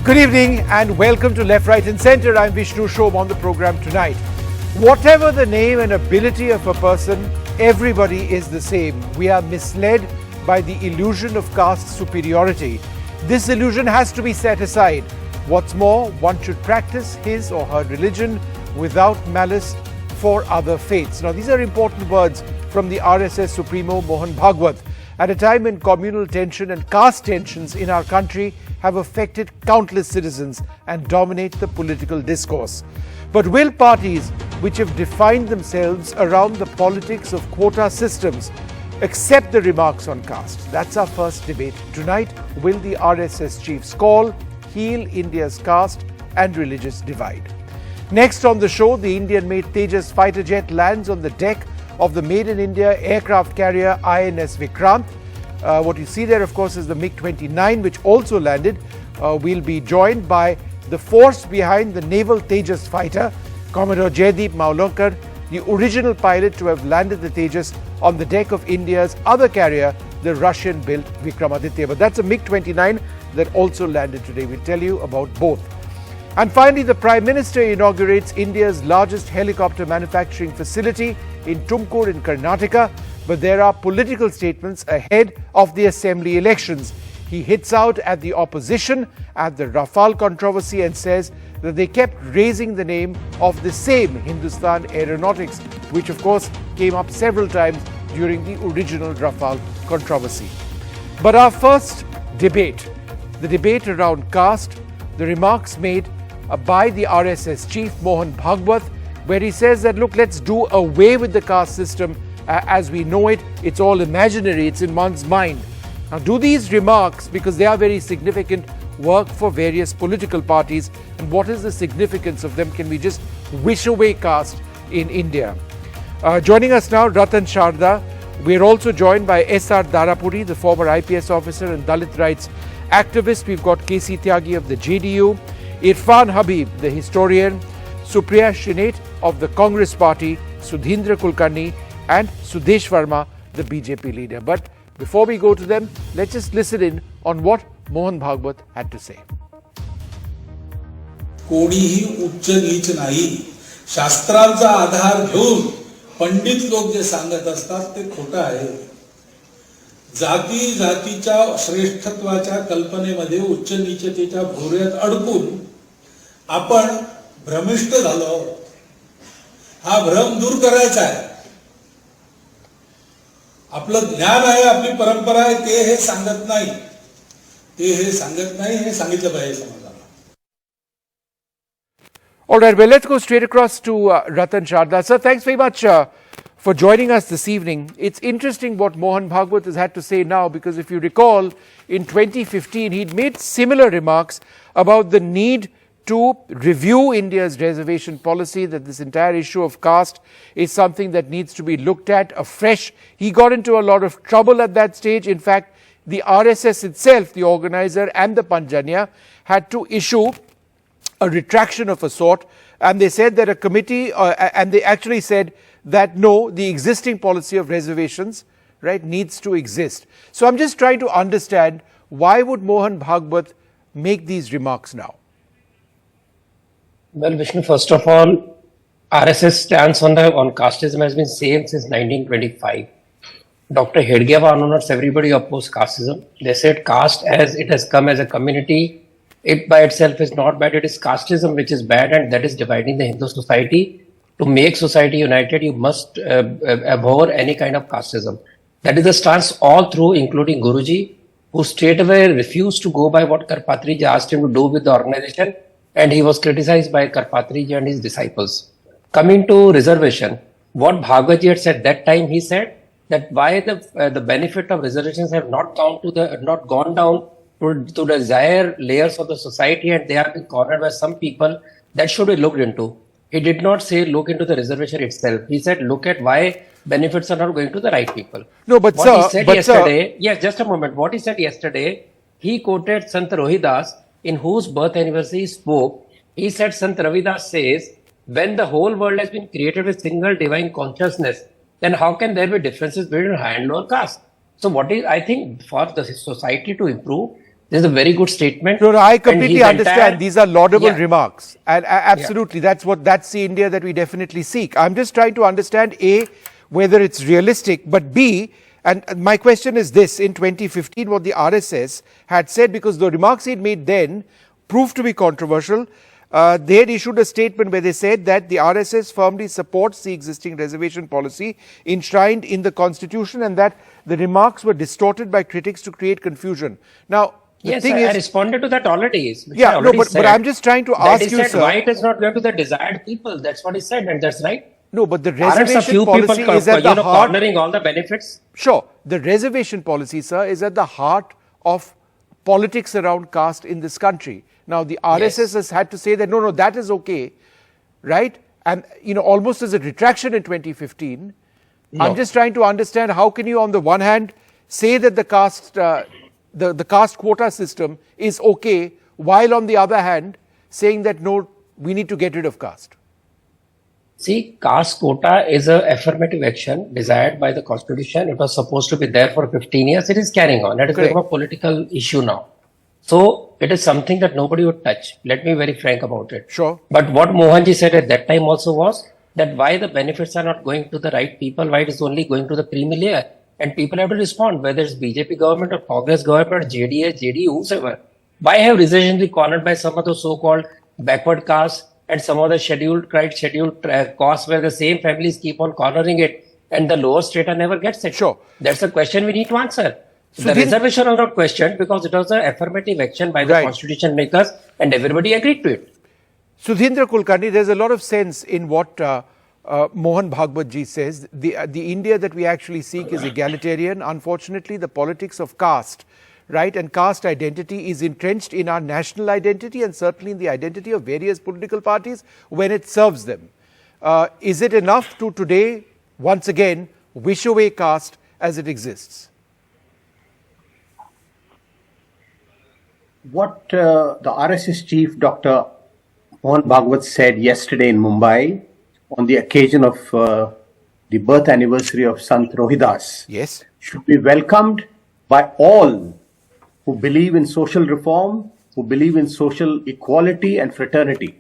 Good evening and welcome to Left, Right and Centre. I'm Vishnu Shom on the program tonight. Whatever the name and ability of a person, everybody is the same. We are misled by the illusion of caste superiority. This illusion has to be set aside. What's more, one should practice his or her religion without malice for other faiths. Now, these are important words from the RSS Supremo Mohan Bhagwat at a time when communal tension and caste tensions in our country have affected countless citizens and dominate the political discourse. But will parties which have defined themselves around the politics of quota systems accept the remarks on caste? That's our first debate. Tonight, will the RSS chief's call heal India's caste and religious divide? Next on the show, the Indian-made Tejas fighter jet lands on the deck of the Made in India aircraft carrier INS Vikrant. What you see there, of course, is the MiG-29, which also landed. We'll be joined by the force behind the Naval Tejas fighter, Commodore Jaideep Maulankar, the original pilot to have landed the Tejas on the deck of India's other carrier, the Russian-built Vikramaditya. But that's a MiG-29 that also landed today. We'll tell you about both. And finally, the Prime Minister inaugurates India's largest helicopter manufacturing facility in Tumkur in Karnataka, but there are political statements ahead of the assembly elections. He hits out at the opposition at the Rafale controversy and says that they kept raising the name of the same Hindustan Aeronautics, which of course came up several times during the original Rafale controversy. But our first debate, the debate around caste, the remarks made by the RSS chief Mohan Bhagwat, where he says that, look, let's do away with the caste system as we know it. It's all imaginary, it's in one's mind. Now, do these remarks, because they are very significant, work for various political parties? And what is the significance of them? Can we just wish away caste in India? Joining us now, Ratan Sharda. We are also joined by S.R. Darapuri, the former IPS officer and Dalit rights activist. We've got K.C. Tyagi of the JDU, Irfan Habib, the historian, Supriya Shinate of the Congress Party, Sudhindra Kulkarni, and Sudesh Verma, the BJP leader. But before we go to them, let's just listen in on what Mohan Bhagwat had to say. कोणीही उच्च नीच नाही. शास्त्रांचा आधार घेऊन पंडित लोक जे सांगत असतात ते खोटं आहे. जाती जातीच्या श्रेष्ठत्वाच्या कल्पनेमध्ये उच्च नीचतेच्या भोवऱ्यात अडकून आपण भ्रमिष्ट झालो. हा भ्रम दूर करायचा आहे. आपलं ज्ञान आहे, आपली परंपरा आहे, ते हे सांगत नाही. हे सांगितलं पाहिजे समाजाला. All right, well, let's go straight across to Ratan Sharda. Sir, thanks very much for joining us this evening. It's interesting what Mohan Bhagwat has had to say now, because if you recall, in 2015, he'd made similar remarks about the need to review India's reservation policy, that this entire issue of caste is something that needs to be looked at afresh. He got into a lot of trouble at that stage. In fact, the RSS itself, the organizer, and the Panjanya had to issue a retraction of a sort, and they said that a committee, and they actually said that no, the existing policy of reservations, right, needs to exist. So I'm just trying to understand, why would Mohan Bhagwat make these remarks now? Well, Vishnu, first of all, RSS stance on casteism has been same since 1925. Dr. Hedgewar honors everybody opposed casteism. They said caste, as it has come as a community, it by itself is not bad. It is casteism which is bad, and that is dividing the Hindu society. To make society united, you must abhor any kind of casteism. That is the stance all through, including Guruji, who straight away refused to go by what Karpatriji asked him to do with the organization, and he was criticized by Karpatriji and his disciples. Coming to reservation, what Bhagwatji had said that time, he said that why the benefit of reservations have not gone down to the higher layers of the society, and they have been cornered by some people, that should be looked into. He did not say look into the reservation itself. He said look at why benefits are not going to the right people. No, but what he said yesterday, yes, just a moment. What he said yesterday, he quoted Sant Rohidas, in whose birth anniversary he spoke. He said Sant Ravidas says, when the whole world has been created with single divine consciousness, then how can there be differences between high and lower caste? So what is, I think, for the society to improve, This is a very good statement. No, I And completely his understand. entire- These are laudable Yeah. remarks. And absolutely, that's the India that we definitely seek. I'm just trying to understand, A, whether it's realistic, but B, and my question is this: in 2015, what the RSS had said, because the remarks he'd made then proved to be controversial, they had issued a statement where they said that the RSS firmly supports the existing reservation policy enshrined in the Constitution, and that the remarks were distorted by critics to create confusion. Now, the Yes, thing I is, responded to that already. Which I yeah, no, already but said. I'm just trying to That ask he you, said sir. why it is not going to the desired people. That's what he said, and that's right. No, but the Aren't a reservation few policy people, is at the heart. cornering all the benefits? Sure, the reservation policy, sir, is at the heart of politics around caste in this country. Now, the RSS has had to say that no, that is okay, right? And almost as a retraction in 2015. No. I'm just trying to understand, how can you, on the one hand, say that the caste, the caste quota system is okay, while on the other hand, saying that no, we need to get rid of caste. See, caste quota is an affirmative action desired by the Constitution. It was supposed to be there for 15 years. It is carrying on. It has become a political issue now. So it is something that nobody would touch. Let me be very frank about it. Sure. But what Mohanji said at that time also was that why the benefits are not going to the right people, why it is only going to the creamy layer. And people have to respond, whether it's BJP government or Congress government or JDS, JDU, whosoever. Why have reservations been cornered by some of the so-called backward castes and some of the scheduled castes where the same families keep on cornering it and the lower strata never gets it? Sure. That's a question we need to answer. So the reservation was not questioned because it was an affirmative action by the constitution makers and everybody agreed to it. Sudhindra Kulkarni, there's a lot of sense in what Mohan Bhagwat ji says. The India that we actually seek is egalitarian. Unfortunately, the politics of caste, right, and caste identity is entrenched in our national identity and certainly in the identity of various political parties when it serves them. Is it enough to today, once again, wish away caste as it exists? What the RSS chief, Dr. Mohan Bhagwat, said yesterday in Mumbai on the occasion of the birth anniversary of Sant Rohidas should be welcomed by all who believe in social reform, who believe in social equality and fraternity.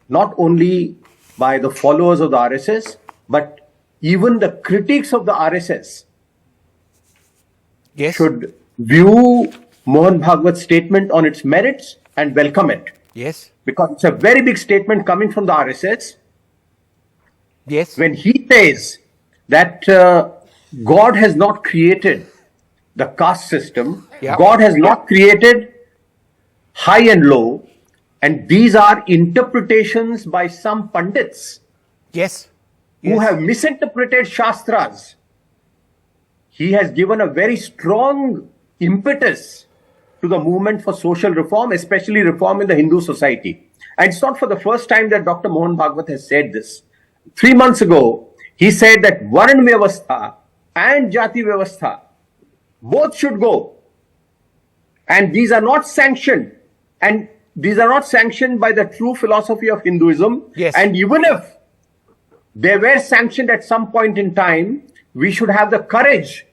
Not only by the followers of the RSS, but even the critics of the RSS should view Mohan Bhagwat's statement on its merits and welcome it. Yes. Because it's a very big statement coming from the RSS. Yes. When he says that God has not created the caste system, God has not created high and low, and these are interpretations by some pandits who have misinterpreted Shastras. He has given a very strong impetus to the movement for social reform, especially reform in the Hindu society. And it's not for the first time that Dr. Mohan Bhagwat has said this. 3 months ago, he said that Varn Vyavastha and Jati Vyavastha both should go. And these are not sanctioned. And these are not sanctioned by the true philosophy of Hinduism. And even if they were sanctioned at some point in time, we should have the courage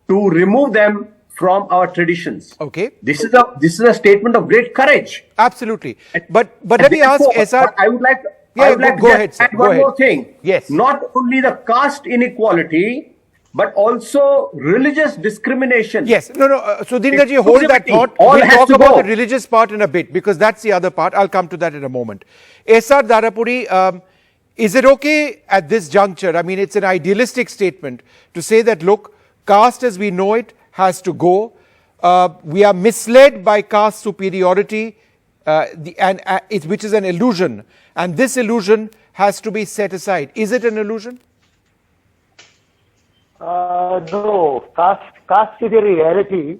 to remove them from our traditions. Okay. This is a statement of great courage. Absolutely. But let me ask SR. I would like go ahead, sir. add one more thing. Yes. Not only the caste inequality, but also religious discrimination. Yes. No. Sudhindra ji, hold that thought. All we'll has talk to about go. the religious part in a bit because that's the other part. I'll come to that in a moment. SR Darapuri, is it okay at this juncture? I mean, it's an idealistic statement to say that, look, caste as we know it has to go. We are misled by caste superiority, which is an illusion. And this illusion has to be set aside. Is it an illusion? No, caste is a reality,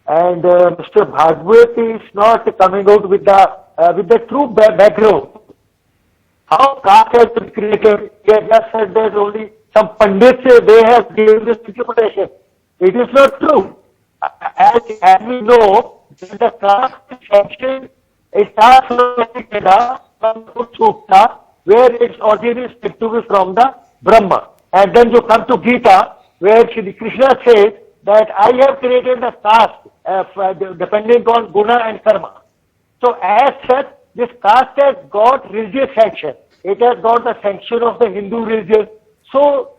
and Mr. Bhagwat is not coming out with the true background. How caste has been created? He has just said that only some pandits they have given this interpretation. It is not true. As we know, the caste section starts from Sukta, where its origin is said to be from the Brahma. And then you come to Gita, where Shri Krishna says that I have created the caste dependent on guna and karma. So as such, this caste has got religious sanction. It has got the sanction of the Hindu religion. So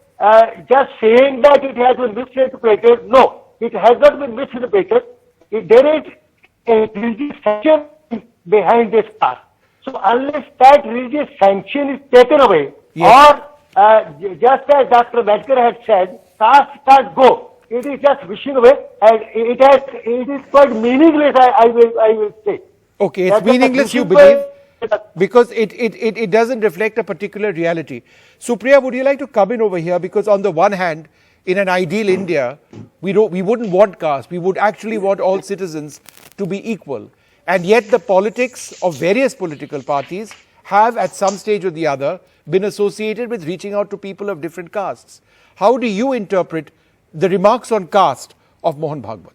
just saying that it has been misinterpreted, no, it has not been misinterpreted. There is a religious sanction behind this caste. So unless that religious sanction is taken away, Yes. or just as Dr. Medgar had said, caste can't go. It is just wishing away, and it is quite meaningless. I will say. Okay, it's That's a meaningless, you principle- believe, because it doesn't reflect a particular reality. Supriya, would you like to come in over here? Because on the one hand, in an ideal India, we wouldn't want caste. We would actually want all citizens to be equal. And yet the politics of various political parties have at some stage or the other been associated with reaching out to people of different castes. How do you interpret the remarks on caste of Mohan Bhagwat?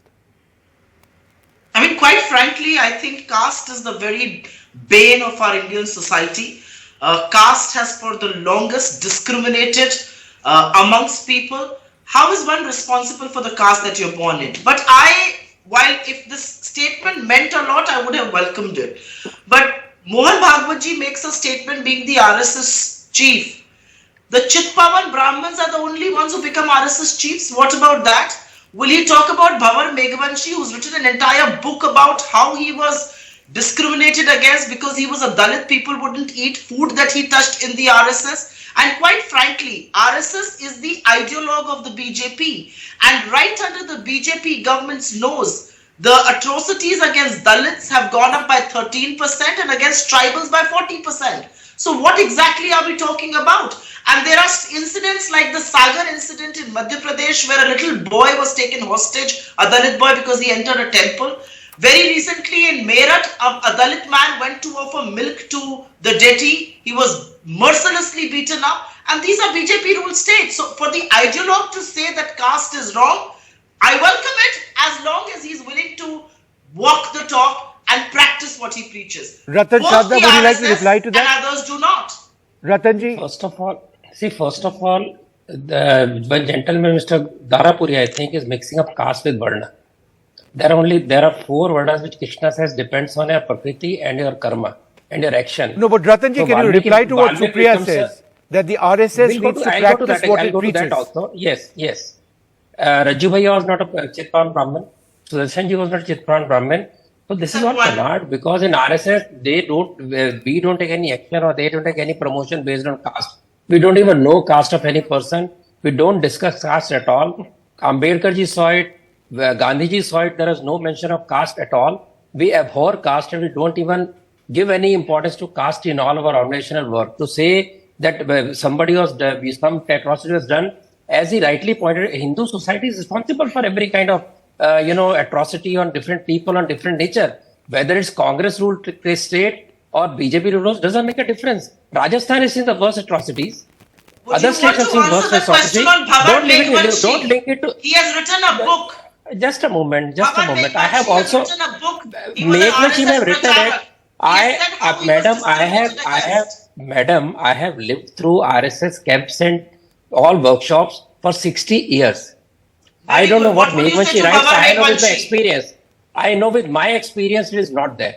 I mean, quite frankly, I think caste is the very bane of our Indian society. Caste has for the longest discriminated amongst people. How is one responsible for the caste that you're born in? But while if this statement meant a lot, I would have welcomed it. But Mohan Bhagwat ji makes a statement being the RSS chief. The Chitpavan Brahmins are the only ones who become RSS chiefs. What about that? Will he talk about Bhavar Meghvanshi, who's written an entire book about how he was discriminated against because he was a Dalit? People wouldn't eat food that he touched in the RSS. And quite frankly, RSS is the ideologue of the BJP. And right under the BJP government's nose, the atrocities against Dalits have gone up by 13% and against tribals by 40%. So what exactly are we talking about? And there are incidents like the Sagar incident in Madhya Pradesh where a little boy was taken hostage, a Dalit boy, because he entered a temple. Very recently in Meerut, a Dalit man went to offer milk to the deity. He was mercilessly beaten up. And these are BJP ruled states. So for the ideologue to say that caste is wrong, I welcome it as long as he's willing to walk the talk and practice what he preaches. Ratan Both Chadda, the would you like to RSS reply to that? And others do not. Ratanji? First of all, one gentleman, Mr. Darapuri, I think, is mixing up caste with Varna. There are 4 Varnas which Krishna says depends on your prakriti and your karma and your action. No, but Ratanji, So can you Valmiki- reply to what Valmiki Supriya becomes says? That the RSS needs to practice what it preaches. Also. Yes. Raju Bhaiya was not a Chitpan Brahmin. Sudarshan ji was not a Chitpan Brahmin. So this is all canard, because in RSS, we don't take any action or they don't take any promotion based on caste. We don't even know caste of any person. We don't discuss caste at all. Ambedkar ji saw it. Gandhi ji saw it. There is no mention of caste at all. We abhor caste and we don't even give any importance to caste in all of our organizational work. To say that somebody was, some atrocity was done, as he rightly pointed, Hindu society is responsible for every kind of atrocity on different people, on different nature. Whether it's Congress ruled state or BJP ruled, doesn't make a difference. Rajasthan has seen the worst atrocities. Other states have seen worse atrocities. Don't link it to. He has written a book. Just a moment. Bhavan I Meghvanshi have has also. written a book. He was an Meghvanshi RSS have written it. Pracharak. I have lived through RSS camps and all workshops for 60 years. I don't know what Meghvanshi writes. I know with my experience. I know with my experience it is not there.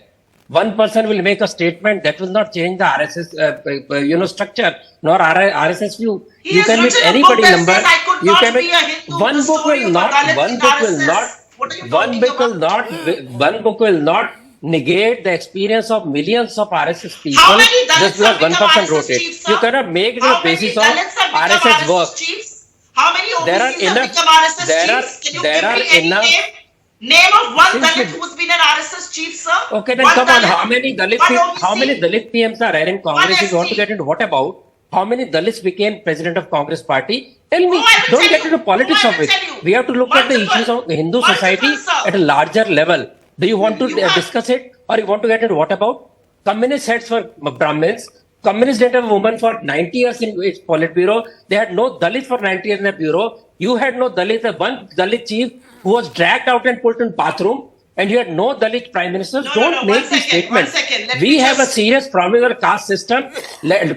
One person will make a statement that will not change the RSS, structure nor RSS view. He You has can make written a anybody book that number. says, "I could You not can be make a Hindu." one The book story will of not. Dalits One in book will RSS. not. What are you One talking book will about? not. One book will not negate the experience of millions of RSS people. How many Dalits Just because have one become person RSS wrote it. chiefs, You sir? cannot make it How on the basis many of Dalits have become RSS work. chiefs? How many There are OBCs have enough- become RSS there are- chiefs? Can you there give are me any enough- name? Name of one Since Dalit you- who's been an RSS chief, sir? Okay, then One come on. Dalit, How many Dalit one Dalit PMs are there in Congress? If you want to ST. get into what about? How many Dalits became president of Congress party? Tell me. Oh, I will Don't tell get you. into politics Oh, I of will it. tell you. We have to look at the Multiple. issues of Hindu Multiple, society sir. at a larger level. Do you want to You have- discuss it, or you want to get into what about? Communist heads for Brahmins. Communists didn't have a woman for 90 years in its Politburo. They had no Dalit for 90 years in the bureau. You had no Dalit. One Dalit chief who was dragged out and put in bathroom. And you had no Dalit prime ministers. No, Don't no, make one these second, statements. 1 second. Let We me have a just- serious problem with our caste system,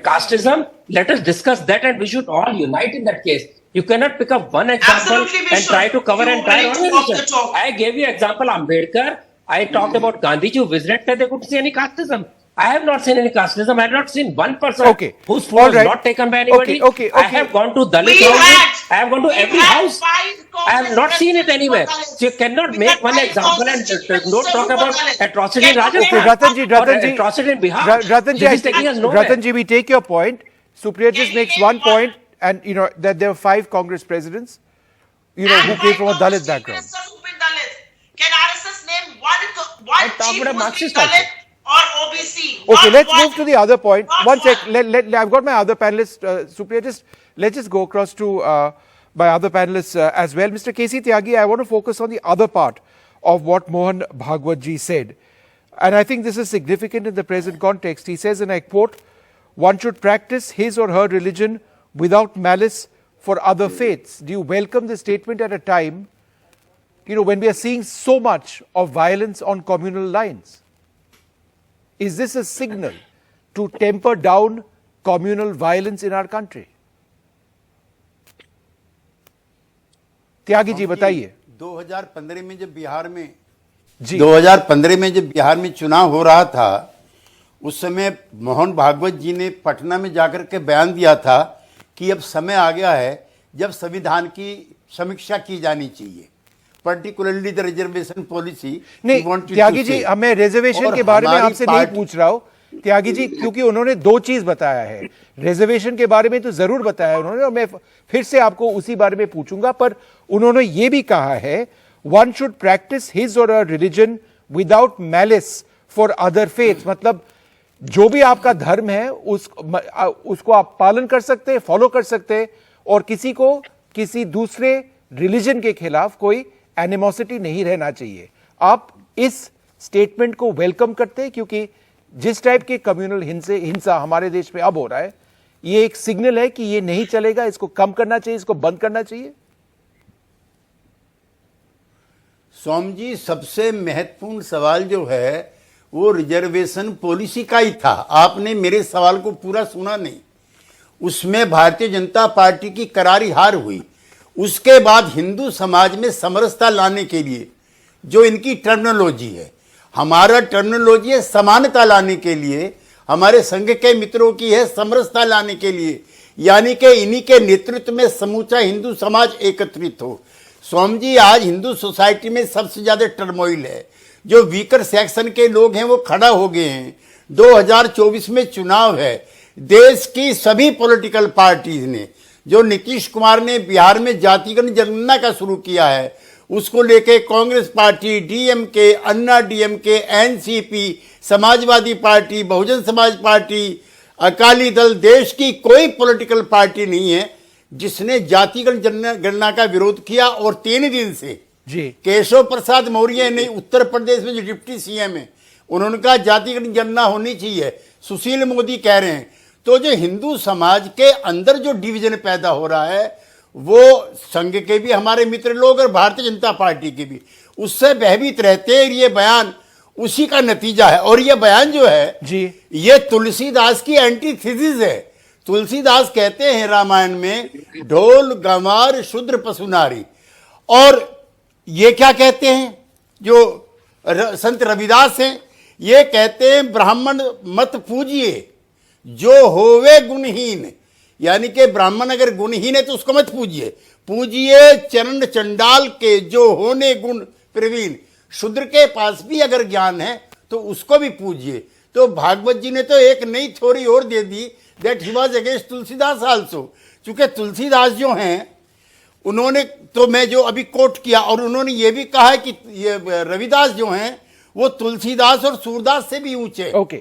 casteism. Let us discuss that, and we should all unite in that case. You cannot pick up one example Absolutely, we and should. try to cover You entire willing to walk the organization. talk. I gave you example Ambedkar. I talked about Gandhiji who visited there. They couldn't see any casteism. I have not seen any casteism. I have not seen one person Okay. whose food All was right. not taken by anybody. Okay. I have gone to Dalit We houses. I have gone to we've every had house. 5 I have Congress not seen it presidents anywhere. for Dalits. So you cannot We've make had one 5 example Congress and chief don't ministers talk who about were Dalits. atrocity in Get over Rajasthan. it. Ratanji, Or atrocity in Bihar. Ratanji, This is taking us nowhere. Ratanji, we take your point. Supriya just Can you makes name one one? point, and that there were 5 Congress presidents, who came from a Dalit background. Can RSS name one I talked chief about who's been Marxist Dalit or OBC? Okay, Not let's one. move to the other point. Not One sec. one. I've got my other panelists. Supriya, let's just go across to my other panelists as well. Mr. K.C. Tyagi, I want to focus on the other part of what Mohan Bhagwat ji said. And I think this is significant in the present context. He says, and I quote, "One should practice his or her religion without malice for other faiths." Do you welcome this statement at a time, when we are seeing so much of violence on communal lines? Is this a signal to temper down communal violence in our country? Tyagi ji बताइए। 2015 में जब बिहार में जी 2015 में जब बिहार में चुनाव हो रहा था, उस समय मोहन भागवत जी ने पटना में जाकर के बयान दिया था कि अब समय आ गया है जब संविधान की समीक्षा की जानी चाहिए, पर्टिकुलरली द रिजर्वेशन पॉलिसी। नहीं त्यागी जी, मैं रिजर्वेशन के बारे में आपसे नहीं पूछ रहा हूं त्यागी जी, क्योंकि उन्होंने 2 चीज बताया है। रिजर्वेशन के बारे में तो जरूर बताया उन्होंने, और मैं फिर से आपको उसी बारे में पूछूंगा, पर उन्होंने ये भी कहा है one should practise his or her religion without malice for other faiths. मतलब जो भी आपका धर्म है उसको आप पालन कर सकते हैं, फॉलो कर सकते हैं, और किसी को किसी दूसरे रिलीजन के खिलाफ कोई एनिमोसिटी नहीं रहना चाहिए। आप इस स्टेटमेंट को वेलकम करते हैं, क्योंकि जिस टाइप के कम्युनल हिंसा हमारे देश में अब हो रहा है, ये एक सिग्नल है कि ये नहीं चलेगा, इसको कम करना चाहिए, इसको बंद करना चाहिए। सोम जी, सबसे महत्वपूर्ण सवाल जो है वो रिजर्वेशन पॉलिसी का ही था। आपने मेरे सवाल को पूरा सुना नहीं। उसमें भारतीय जनता पार्टी की करारी हार हुई। उसके बाद हिंदू समाज में समरसता लाने के लिए जो इनकी टर्मिनोलॉजी है, हमारा टर्मिनोलॉजी है समानता लाने के लिए, हमारे संघ के मित्रों की है समरसता लाने के लिए, यानी कि इन्हीं के नेतृत्व में समूचा हिंदू समाज एकत्रित हो। सोम जी, आज हिंदू सोसाइटी में सबसे ज्यादा टर्मोइल है। जो वीकर सेक्शन के लोग हैं वो खड़ा हो गए हैं। 2024 में चुनाव है। देश की सभी पॉलिटिकल पार्टीज ने, जो नीतीश कुमार ने बिहार में जातिगत जनगणना का शुरू किया है, उसको लेके कांग्रेस पार्टी, डीएमके, अन्ना DMK, NCP, Samajwadi party, Bahujan Samaj party, Akali Dal, देश की कोई पॉलिटिकल पार्टी नहीं है जिसने जातिगत जनगणना का विरोध किया। और 3 दिन से जी केशव प्रसाद मौर्य ने उत्तर प्रदेश में जो डिप्टी सीएम है, उन्होंने कहा जातिगत जनगणना होनी चाहिए। सुशील मोदी कह रहे हैं। तो जो हिंदू समाज के अंदर जो डिवीजन पैदा हो रहा है, वो संघ के भी हमारे मित्र लोग और भारतीय जनता पार्टी के भी उससे भयभीत रहते हैं। ये बयान उसी का नतीजा है। और ये बयान जो है जी, ये तुलसीदास की एंटीथेसिस है। तुलसीदास कहते हैं रामायण में, ढोल गंवार शूद्र पशु नारी। और ये क्या कहते हैं जो संत रविदास हैं, ये कहते हैं ब्राह्मण मत पूजिए जो होवे गुणहीन, यानी कि ब्राह्मण अगर गुणहीन है तो उसको मत पूजिए, पूजिए चरण चंडाल के जो होने गुण प्रवीण। शूद्र के पास भी अगर ज्ञान है तो उसको भी पूजिए। तो भागवत जी ने तो एक नई थ्योरी और दे दी, that he was against Tulsidas also. क्योंकि तुलसीदास जो हैं, उन्होंने तो मैं जो अभी कोट किया, और उन्होंने ये भी कहा है कि ये रविदास जो हैं वो तुलसीदास और सूरदास से भी ऊंचे। ओके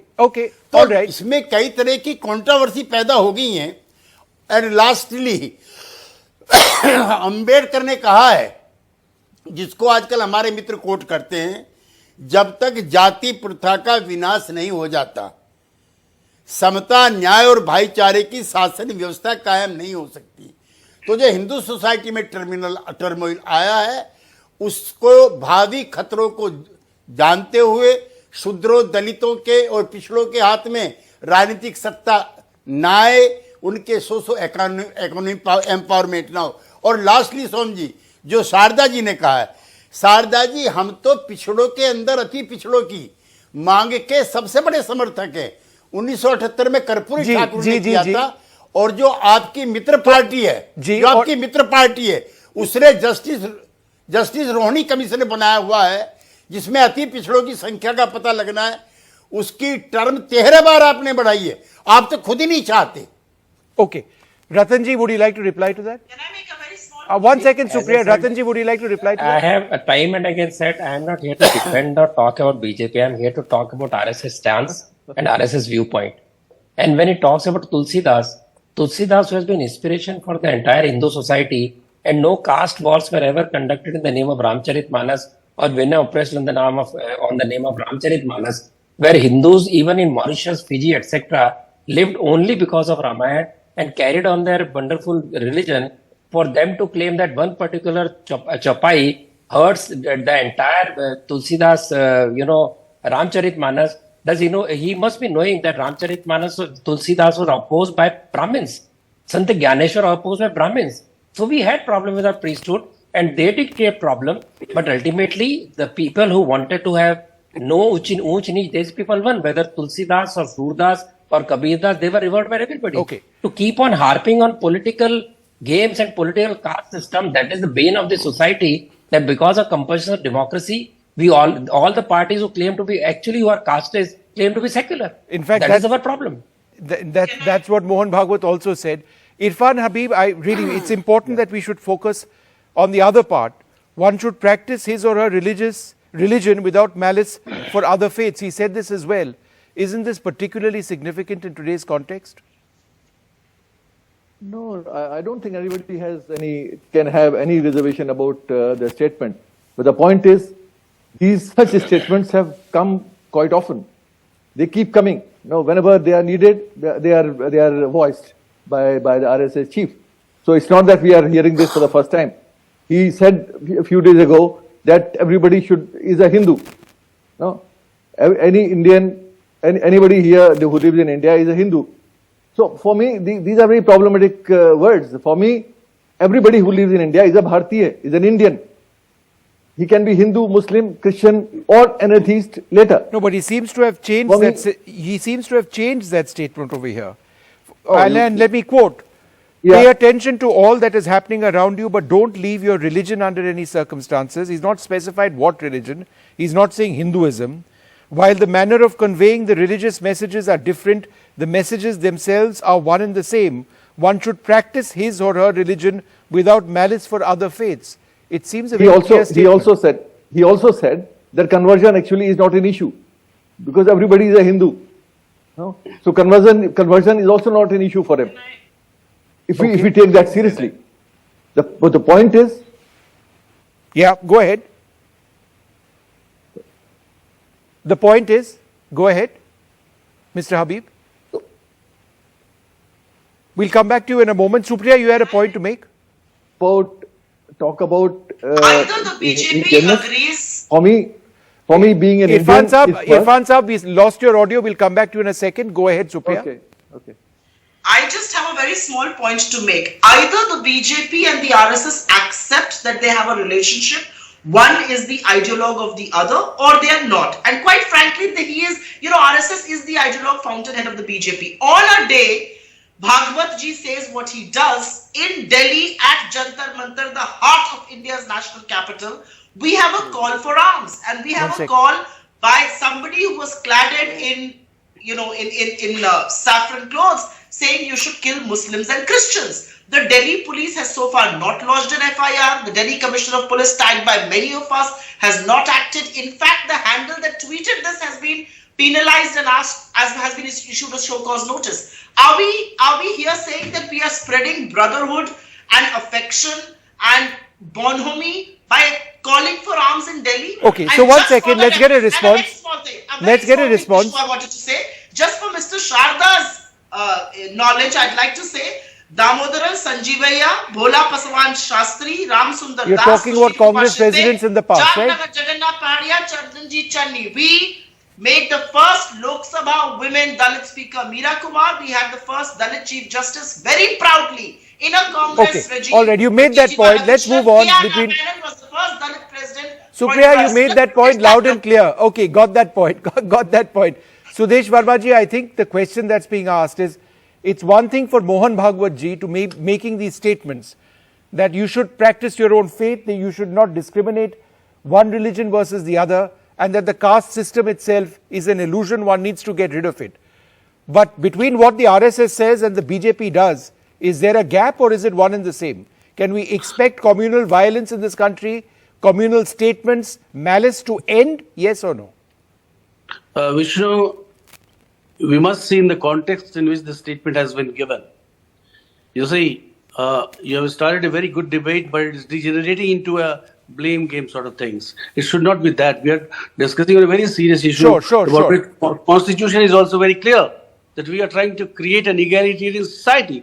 तो ऑलराइट। इसमें कई तरह की कंट्रोवर्सी पैदा हो गई हैं। एंड लास्टली अंबेडकर ने कहा है, जिसको आजकल हमारे मित्र कोट करते हैं, जब तक जाति प्रथा का विनाश नहीं हो जाता, समता, न्याय और भाईचारे की शासन व्यवस्था कायम नहीं हो सकती। तो जो हिंदू सोसाइटी में टर्मोइल आया है, उसको भावी खतरों को जानते हुए शूद्रों, दलितों के और पिछड़ों के हाथ में राजनीतिक सत्ता ना आए, उनके सोशो इकोनॉमिक एम्पावरमेंट ना हो। और लास्टली सोम जी, जो शारदा जी ने कहा है, शारदा जी हम तो पिछड़ों के अंदर अति पिछड़ों की मांग के सबसे बड़े समर्थक हैं। 1978 में कर्पूरी ठाकुर ने किया था, और जो आपकी मित्र पार्टी है, जो आपकी मित्र पार्टी है, उसने जस्टिस रोहिणी कमीशन बनाया हुआ है, जिसमें अति पिछड़ों की संख्या का पता लगना है। उसकी टर्म 13 बार आपने बढ़ाई है, आप तो खुद ही नहीं चाहते। Okay, Ratan ji, would you like to reply to that? Can I make a very small 1 second, Supriya. Ratan ji, would you like to reply to I that? have a time and again said I am not here to defend or talk about BJP. I am here to talk about RSS stance and RSS viewpoint. And when he talks about Tulsidas, who has been inspiration for the entire Hindu society, and no caste wars were ever conducted in the name of Ramcharitmanas or when oppressed on the name of Ramcharitmanas, where Hindus, even in Mauritius, Fiji, etc., lived only because of Ramayana and carried on their wonderful religion. For them to claim that one particular chapai hurts the entire Tulsidas, Ramcharitmanas, does he know? He must be knowing that Ramcharitmanas, Tulsidas was opposed by Brahmins. Sant Gyaneshwar was opposed by Brahmins. So we had problem with our priesthood, and they did create problem. But ultimately, the people who wanted to have no Uch Nich, these people won. Whether Tulsidas or Surdas or Kabirdas, they were revered by everybody. Okay. To keep on harping on political games and political caste system, that is the bane of the society, that because of compulsion of democracy, we all the parties who claim to be actually who are castes claim to be secular. In fact, that is our problem. That's what Mohan Bhagwat also said. Irfan Habib, it's important that we should focus on the other part. One should practice his or her religion without malice for other faiths. He said this as well. Isn't this particularly significant in today's context? No, I don't think anybody can have any reservation about the statement. But the point is, such statements have come quite often. They keep coming. Whenever they are needed, they are voiced by the RSS chief. So it's not that we are hearing this for the first time. He said a few days ago that everybody is a Hindu. No, any Indian, anybody here who lives in India is a Hindu. So for me, these are very problematic words. For me, everybody who lives in India is a Bharatiya, is an Indian. He can be Hindu, Muslim, Christian, or an atheist later. No, but he seems to have changed that statement over here. And let me quote. Yeah. Pay attention to all that is happening around you, but don't leave your religion under any circumstances. He's not specified what religion. He's not saying Hinduism. While the manner of conveying the religious messages are different, the messages themselves are one and the same. One should practice his or her religion without malice for other faiths. It seems a very clear statement. He also said that conversion actually is not an issue because everybody is a Hindu. No? So conversion is also not an issue for him. If we take that seriously. But the point is... Yeah, go ahead. The point is, go ahead, Mr. Habib. We'll come back to you in a moment. Supriya, you had a point to make? Talk about... either the BJP agrees... For me being an Indian... Irfan Saab, we lost your audio. We'll come back to you in a second. Go ahead, Supriya. Okay. I just have a very small point to make. Either the BJP and the RSS accept that they have a relationship, one is the ideologue of the other, or they are not. And quite frankly, RSS is the ideologue fountainhead of the BJP. On a day, Bhagwat ji says what he does in Delhi at Jantar Mantar, the heart of India's national capital. We have a call for arms, and we have a call by somebody who was cladded in saffron clothes, saying you should kill Muslims and Christians. The Delhi police has so far not lodged an FIR. The Delhi Commissioner of Police, tagged by many of us, has not acted. In fact, the handle that tweeted this has been penalized and has been issued a show cause notice. Are we here saying that we are spreading brotherhood and affection and bonhomie by calling for arms in Delhi? Okay, so 1 second, let's get a response. Let's get a response. I wanted to say, just for Mr. Sharda's knowledge, I'd like to say, Damodaran, Sanjeevaya, Bhola Paswan Shastri, Ram Sundar Das. You're talking about Congress presidents in the past, right? Jagannath Pahadia, Chandanji Channi. We made the first Lok Sabha Sabha women Dalit Speaker Meera Kumar. We had the first Dalit Chief Justice very proudly in a Congress Okay, regime. all right, you made that point. Let's move on between. Menon was the first Dalit president. Supriya, you made that point loud and clear. Okay, got that point. Got that point. Sudesh Verma ji, I think the question that's being asked is, it's one thing for Mohan Bhagwat ji to making these statements that you should practice your own faith, that you should not discriminate one religion versus the other, and that the caste system itself is an illusion, one needs to get rid of it. But between what the RSS says and the BJP does, is there a gap or is it one and the same? Can we expect communal violence in this country, communal statements, malice to end, yes or no? Vishnu, we must see in the context in which the statement has been given. You see, you have started a very good debate, but it is degenerating into a blame game sort of things. It should not be that. We are discussing on a very serious issue. Sure. Constitution is also very clear that we are trying to create an egalitarian society.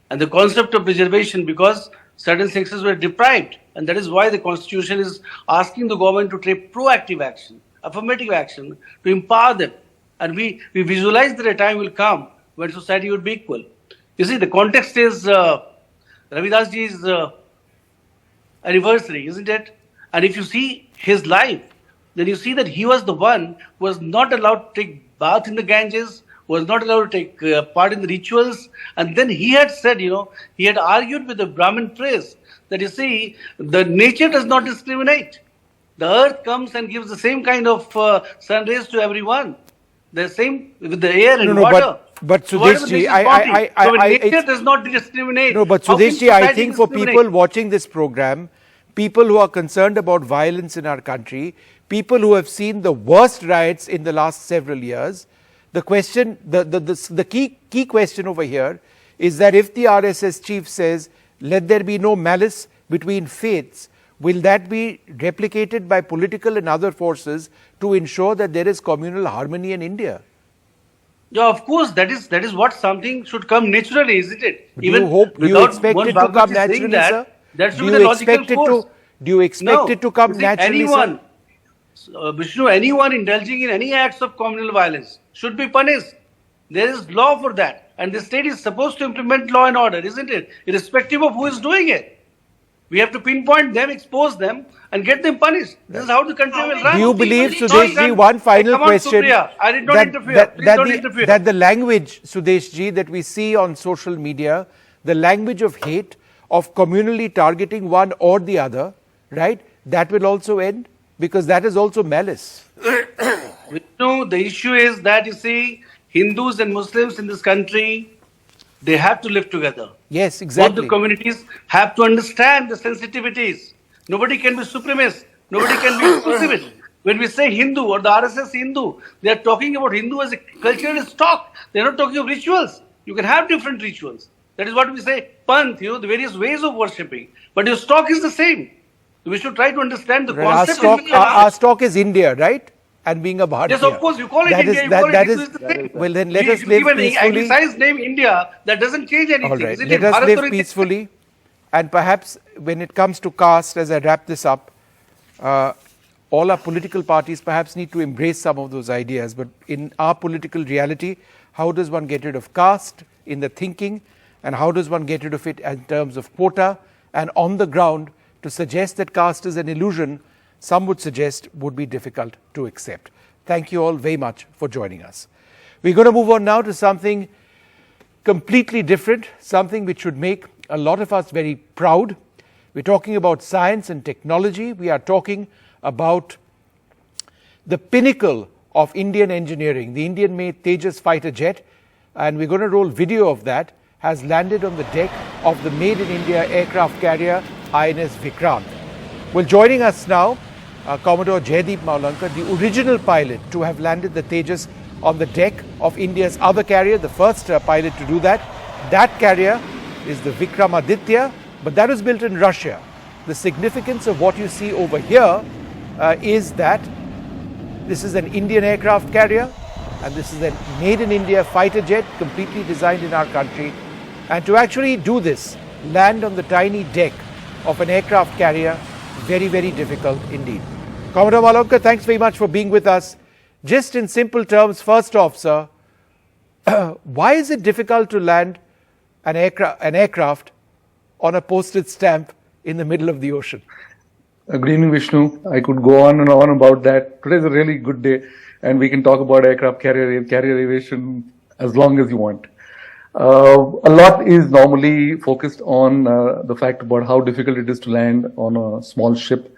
And the concept of preservation, because certain sexes were deprived. And that is why the Constitution is asking the government to take proactive action, affirmative action, to empower them. And we visualize that a time will come when society would be equal. You see, the context is Ravidas ji's anniversary, isn't it? And if you see his life, then you see that he was the one who was not allowed to take bath in the Ganges, was not allowed to take part in the rituals. And then he had said, he had argued with the Brahmin priest that, you see, the nature does not discriminate. The earth comes and gives the same kind of sun rays to everyone. The same with the air and water. But Sudesh ji, nature does not discriminate. No, but Sudesh ji, I think for people watching this program, people who are concerned about violence in our country, people who have seen the worst riots in the last several years, the question, the key question over here is that if the RSS chief says, let there be no malice between faiths, will that be replicated by political and other forces to ensure that there is communal harmony in India? Yeah, of course, that is what something should come naturally, isn't it? Do you expect it to come naturally, sir? That should be the logical force. Do you expect it to come naturally, sir? Vishnu, anyone indulging in any acts of communal violence should be punished. There is law for that. And the state is supposed to implement law and order, isn't it? Irrespective of who is doing it. We have to pinpoint them, expose them, and get them punished. This is how the country will run. Do you believe, Sudesh ji, one final question, I did not interfere. Please don't interfere. That the language, Sudesh ji, that we see on social media, the language of hate, of communally targeting one or the other, right, that will also end? Because that is also malice. No, the issue is that, you see, Hindus and Muslims in this country, they have to live together. Yes, exactly. Both the communities have to understand the sensitivities. Nobody can be supremacist. Nobody can be exclusivist. When we say Hindu or the RSS Hindu, they are talking about Hindu as a cultural stock. They are not talking of rituals. You can have different rituals. That is what we say, Panth, the various ways of worshipping. But your stock is the same. We should try to understand the concept. Our stock is India, right? And being a Bharatiya. Yes, of course, you call it India. Well, then let us live peacefully. Anglicized name India, that doesn't change anything. All right, let us live peacefully. And perhaps when it comes to caste, as I wrap this up, all our political parties perhaps need to embrace some of those ideas. But in our political reality, how does one get rid of caste in the thinking? And how does one get rid of it in terms of quota? And on the ground, to suggest that caste is an illusion, some would suggest would be difficult to accept. Thank you all very much for joining us. We're going to move on now to something completely different, something which should make a lot of us very proud. We're talking about science and technology. We are talking about the pinnacle of Indian engineering, the Indian-made Tejas fighter jet, and we're going to roll video of that, has landed on the deck of the Made in India aircraft carrier INS Vikrant. Well, joining us now, Commodore Jaideep Maulanka, the original pilot to have landed the Tejas on the deck of India's other carrier, the first pilot to do that. That carrier is the Vikramaditya, but that was built in Russia. The significance of what you see over here is that this is an Indian aircraft carrier and this is a made in India fighter jet completely designed in our country. And to actually do this, land on the tiny deck of an aircraft carrier, very, very difficult indeed. Commodore Maulanka, thanks very much for being with us. Just in simple terms, first off, sir, why is it difficult to land an aircraft on a postage stamp in the middle of the ocean? Good evening, Vishnu. I could go on and on about that. Today's a really good day, and we can talk about aircraft carrier aviation as long as you want. A lot is normally focused on the fact about how difficult it is to land on a small ship.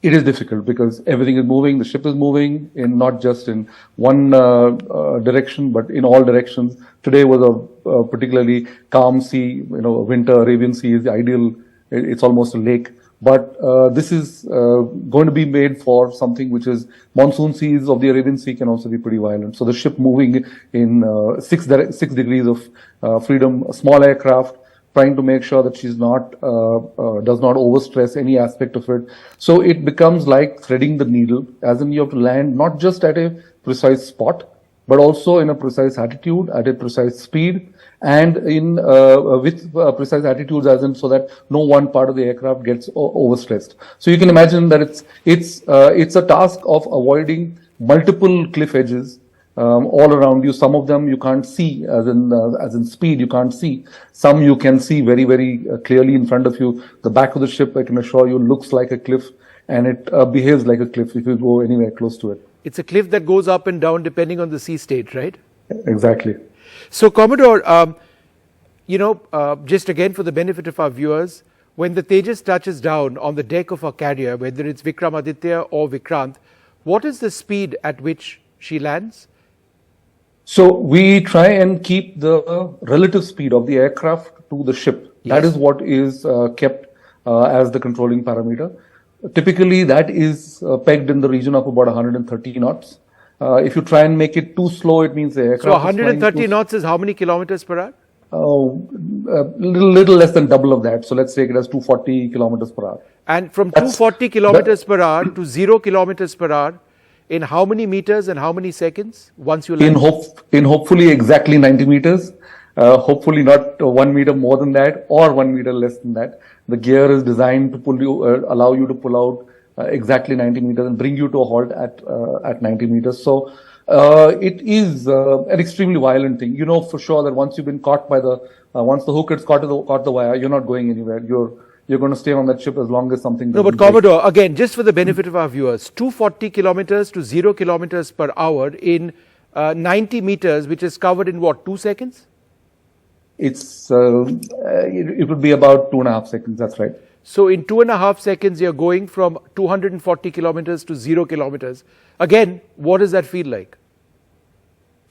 It is difficult because everything is moving, the ship is moving in not just in one direction, but in all directions. Today was a particularly calm sea, winter Arabian Sea is the ideal, it's almost a lake. But this is going to be made for something which is monsoon seas of the Arabian Sea can also be pretty violent. So the ship moving in 6 degrees of freedom, a small aircraft, trying to make sure that she's not, does not overstress any aspect of it. So it becomes like threading the needle, as in you have to land not just at a precise spot, but also in a precise attitude, at a precise speed, and in with precise attitudes, as in so that no one part of the aircraft gets overstressed. So you can imagine that it's a task of avoiding multiple cliff edges all around you. Some of them you can't see, as in speed you can't see. Some you can see very, very clearly in front of you. The back of the ship, I can assure you, looks like a cliff, and it behaves like a cliff if you go anywhere close to it. It's a cliff that goes up and down depending on the sea state, right? Exactly. So, Commodore, just again for the benefit of our viewers, when the Tejas touches down on the deck of a carrier, whether it's Vikramaditya or Vikrant, what is the speed at which she lands? So we try and keep the relative speed of the aircraft to the ship. Yes. That is what is kept as the controlling parameter. Typically, that is pegged in the region of about 130 knots. If you try and make it too slow, it means the aircraft. So 130 knots is how many kilometers per hour? Little less than double of that. So let's take it as 240 kilometers per hour. And from 240 kilometers per hour to 0 kilometers per hour, in how many meters and how many seconds once you land? In hopefully exactly 90 meters. Hopefully not 1 meter more than that or 1 meter less than that. The gear is designed to allow you to pull out exactly 90 meters and bring you to a halt at 90 meters. So it is an extremely violent thing. You know for sure that once you've been caught by once the hook has caught the wire, you're not going anywhere. You're going to stay on that ship as long as something. No, but Commodore, again, just for the benefit of our viewers, 240 kilometers to 0 kilometers per hour in 90 meters, which is covered in what, 2 seconds? It would be about 2.5 seconds. That's right. So in 2.5 seconds, you're going from 240 kilometers to 0 kilometers. Again, what does that feel like?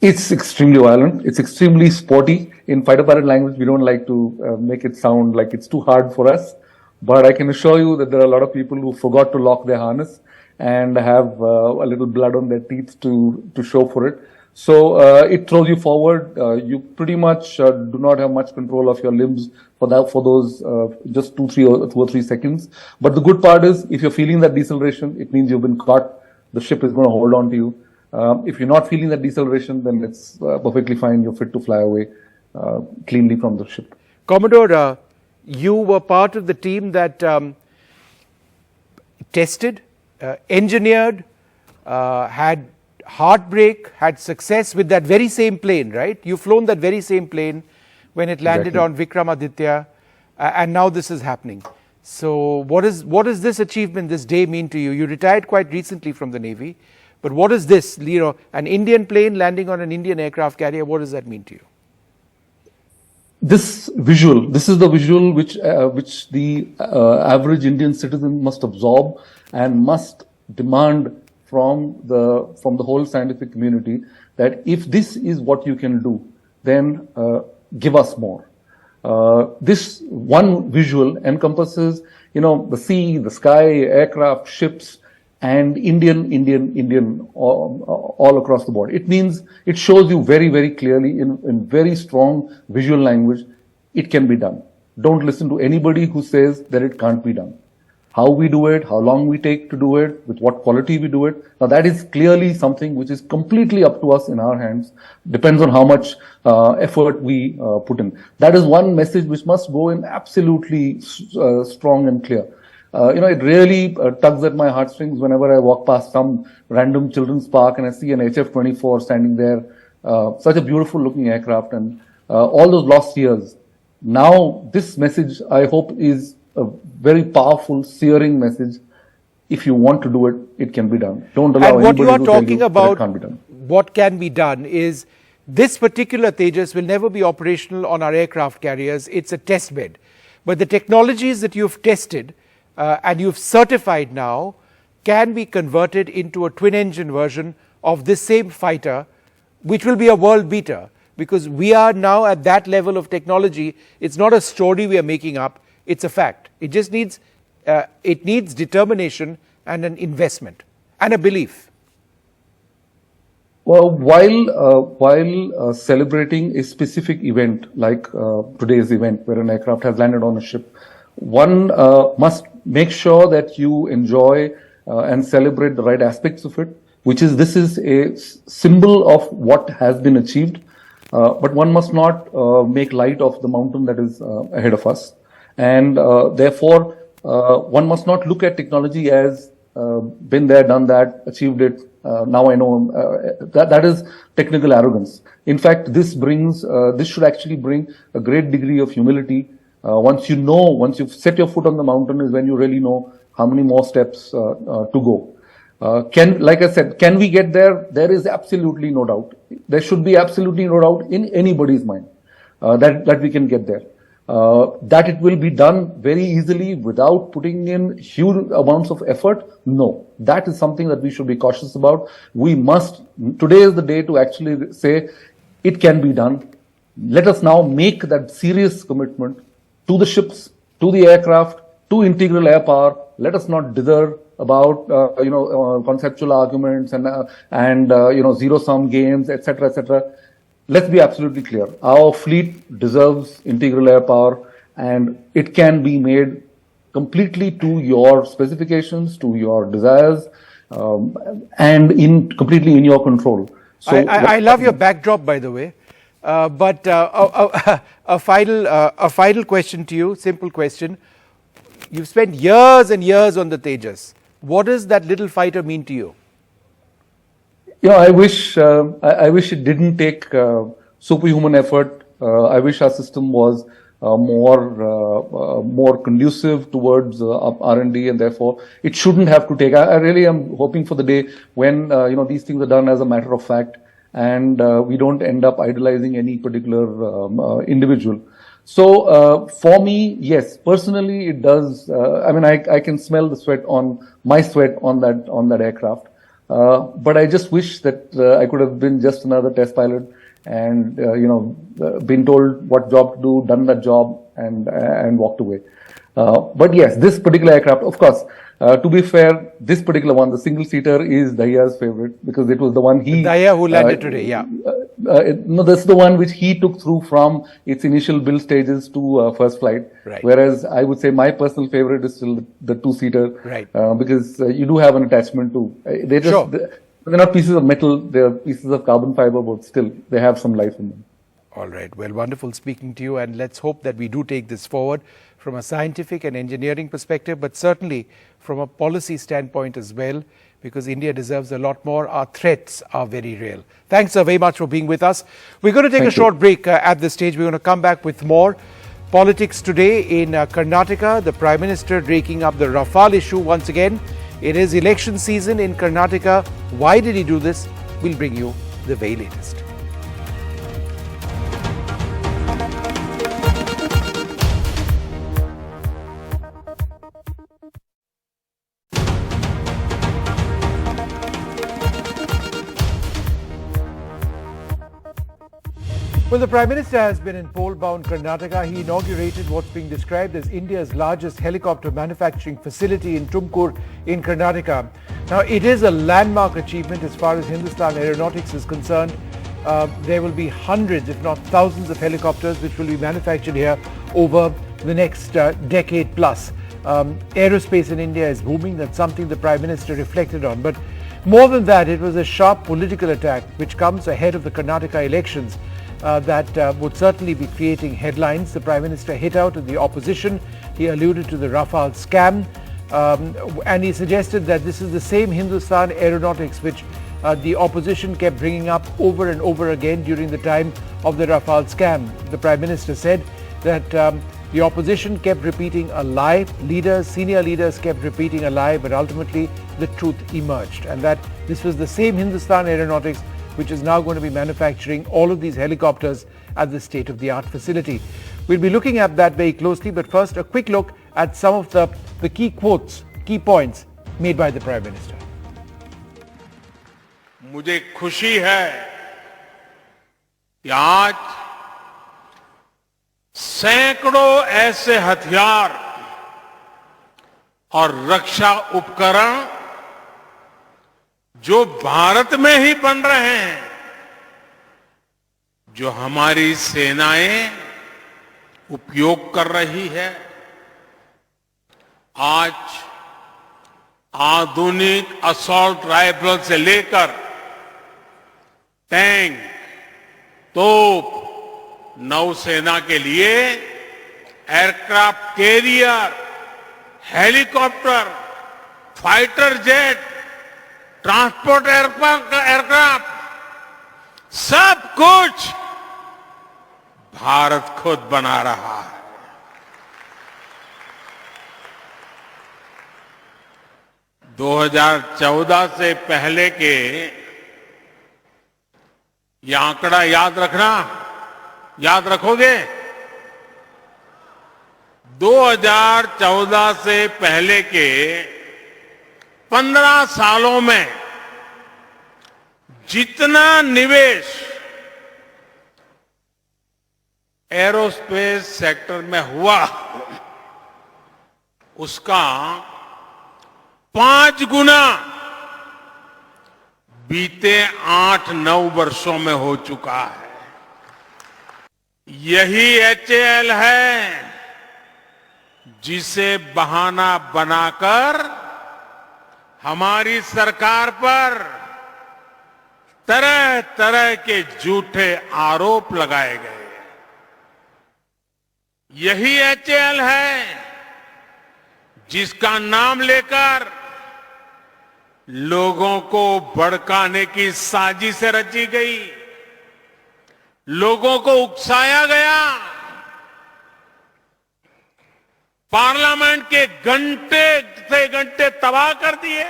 It's extremely violent. It's extremely sporty. In fighter pilot language, we don't like to make it sound like it's too hard for us. But I can assure you that there are a lot of people who forgot to lock their harness and have a little blood on their teeth to show for it. So it throws you forward. You pretty much do not have much control of your limbs for those just 2 or 3 seconds. But the good part is, if you're feeling that deceleration, it means you've been caught. The ship is going to hold on to you. If you're not feeling that deceleration, then it's perfectly fine. You're fit to fly away cleanly from the ship. Commodore, you were part of the team that tested, engineered, had heartbreak, had success with that very same plane, right? You've flown that very same plane when it landed on Vikramaditya, and now this is happening. So what does this achievement, this day mean to you? You retired quite recently from the Navy, but what is this, an Indian plane landing on an Indian aircraft carrier, what does that mean to you? This is the visual which the average Indian citizen must absorb and must demand from the whole scientific community, that if this is what you can do, then give us more. This one visual encompasses, the sea, the sky, aircraft, ships, and Indian all across the board. It means, it shows you very, very clearly in very strong visual language, it can be done. Don't listen to anybody who says that it can't be done. How we do it, how long we take to do it, with what quality we do it. Now that is clearly something which is completely up to us in our hands. Depends on how much effort we put in. That is one message which must go in absolutely strong and clear. It really tugs at my heartstrings whenever I walk past some random children's park and I see an HF-24 standing there, such a beautiful looking aircraft, and all those lost years. Now, this message, I hope, is a very powerful, searing message. If you want to do it, it can be done. Don't allow and what anybody you are to tell talking that about, it can't be done. what can be done is this particular Tejas will never be operational on our aircraft carriers. It's a test bed. But the technologies that you've tested and you've certified now can be converted into a twin-engine version of this same fighter, which will be a world beater, because we are now at that level of technology. It's not a story we are making up, it's a fact. It just needs determination and an investment and a belief. Well, while celebrating a specific event like today's event where an aircraft has landed on a ship, one must make sure that you enjoy and celebrate the right aspects of it, which is this is a symbol of what has been achieved, but one must not make light of the mountain that is ahead of us. And therefore, one must not look at technology as been there, done that, achieved it, now I know. That is technical arrogance. In fact, this should actually bring a great degree of humility. Once you've set your foot on the mountain is when you really know how many more steps to go. Like I said, can we get there? There is absolutely no doubt. There should be absolutely no doubt in anybody's mind that we can get there. That it will be done very easily without putting in huge amounts of effort? No. That is something that we should be cautious about. Today is the day to actually say it can be done. Let us now make that serious commitment to the ships, to the aircraft, to integral air power. Let us not dither about conceptual arguments and zero-sum games, etc., etc. Let's be absolutely clear. Our fleet deserves integral air power, and it can be made completely to your specifications, to your desires, and completely in your control. So I love your backdrop, by the way. But a final question to you, simple question. You've spent years and years on the Tejas. What does that little fighter mean to you? I wish it didn't take superhuman effort. I wish our system was more conducive towards R&D, and therefore it shouldn't have to take. I really am hoping for the day when these things are done as a matter of fact, and we don't end up idolizing any particular individual. So for me, yes, personally, it does. I can smell the sweat on that aircraft. But I just wish that I could have been just another test pilot and been told what job to do, done that job, and walked away. But yes, this particular aircraft, of course, to be fair, this particular one, the single-seater, is Dahiya's favorite because it was the one Dahiya who landed today, yeah. No, that's the one which he took through from its initial build stages to first flight. Right. Whereas I would say my personal favorite is still the two-seater. Right. Because you do have an attachment to. They're not pieces of metal; they're pieces of carbon fiber, but still they have some life in them. All right. Well, wonderful speaking to you, and let's hope that we do take this forward from a scientific and engineering perspective, but certainly from a policy standpoint as well, because India deserves a lot more. Our threats are very real. Thanks very much for being with us. We're going to take a short break at this stage. We're going to come back with more politics today in Karnataka. The Prime Minister raking up the Rafale issue once again. It is election season in Karnataka. Why did he do this? We'll bring you the very latest. Well, the Prime Minister has been in pole-bound Karnataka. He inaugurated what's being described as India's largest helicopter manufacturing facility in Tumkur in Karnataka. Now, it is a landmark achievement as far as Hindustan Aeronautics is concerned. There will be hundreds, if not thousands, of helicopters which will be manufactured here over the next decade plus. Aerospace in India is booming. That's something the Prime Minister reflected on. But more than that, it was a sharp political attack which comes ahead of the Karnataka elections. That would certainly be creating headlines. The Prime Minister hit out at the opposition. He alluded to the Rafale scam. and he suggested that this is the same Hindustan Aeronautics which the opposition kept bringing up over and over again during the time of the Rafale scam. The Prime Minister said that the opposition kept repeating a lie, senior leaders kept repeating a lie, but ultimately the truth emerged, and that this was the same Hindustan Aeronautics which is now going to be manufacturing all of these helicopters at the state-of-the-art facility. We'll be looking at that very closely, but first a quick look at some of the key quotes, key points made by the Prime Minister. मुझे खुशी है कि आज सैकड़ों ऐसे हथियार और रक्षा उपकरण जो भारत में ही बन रहे हैं, जो हमारी सेनाएं उपयोग कर रही है। आज आधुनिक असॉल्ट राइफल से लेकर टैंक, तोप, नौसेना के लिए aircraft carrier, helicopter, fighter jet, transport aircraft, सब कुछ भारत खुद बना रहा है। दो 2014 से पहले के ये आंकड़ा याद रखना, याद रखोगे? 2014 से पहले के 15 सालों में जितना निवेश एरोस्पेस सेक्टर में हुआ, उसका 5 गुना बीते 8-9 वर्षों में हो चुका है। यही HAL है जिसे बहाना बनाकर हमारी सरकार पर तरह तरह के झूठे आरोप लगाए गए। यही HAL है जिसका नाम लेकर लोगों को भड़काने की साजिश रची गई, लोगों को उकसाया गया, पार्लियामेंट के घंटे से घंटे तबाह कर दिए।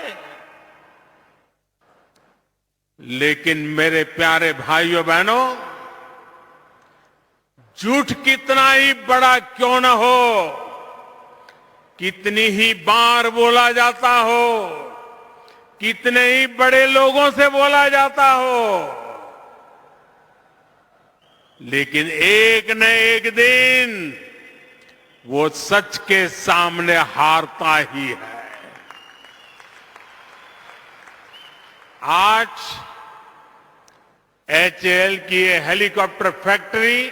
लेकिन मेरे प्यारे भाइयों बहनों, झूठ कितना ही बड़ा क्यों न हो, कितनी ही बार बोला जाता हो, कितने ही बड़े लोगों से बोला जाता हो, लेकिन एक न एक दिन वो सच के सामने हारता ही है। आज HAL की ये हेलीकॉप्टर फैक्ट्री,